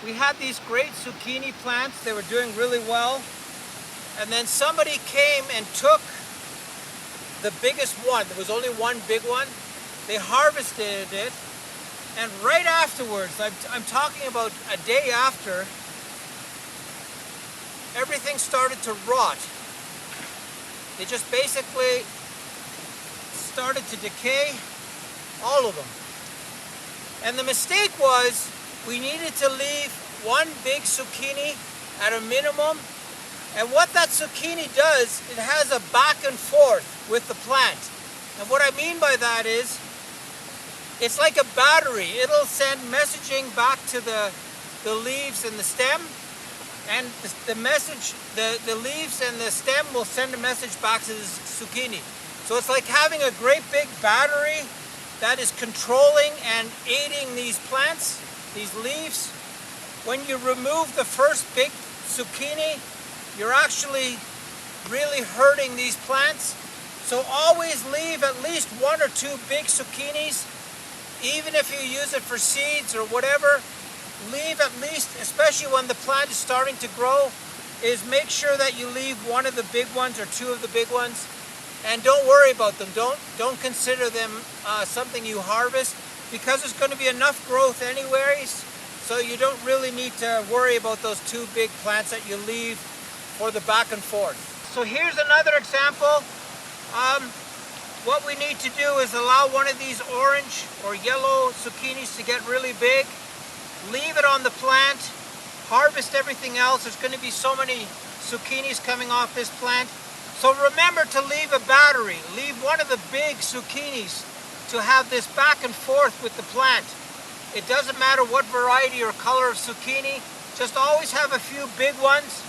we had these great zucchini plants. They were doing really well. And then somebody came and took the biggest one. There was only one big one. They harvested it. And right afterwards, I'm talking about a day after, everything started to rot. They just basically started to decay, all of them. And the mistake was we needed to leave one big zucchini at a minimum. And what that zucchini does, it has a back and forth with the plant. And what I mean by that is, it's like a battery. It'll send messaging back to the leaves and the stem, and the leaves and the stem will send a message back to the zucchini. So it's like having a great big battery that is controlling and aiding these plants, these leaves. When you remove the first big zucchini, you're actually really hurting these plants. So always leave at least one or two big zucchinis. Even if you use it for seeds or whatever, leave at least, especially when the plant is starting to grow, is make sure that you leave one of the big ones or two of the big ones. And don't worry about them. Don't consider them something you harvest, because there's going to be enough growth anyways, so you don't really need to worry about those two big plants that you leave for the back and forth. So here's another example. What we need to do is allow one of these orange or yellow zucchinis to get really big, leave it on the plant, harvest everything else. There's going to be so many zucchinis coming off this plant. So remember to leave a battery. Leave one of the big zucchinis to have this back and forth with the plant. It doesn't matter what variety or color of zucchini, just always have a few big ones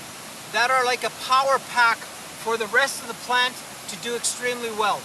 that are like a power pack for the rest of the plant to do extremely well.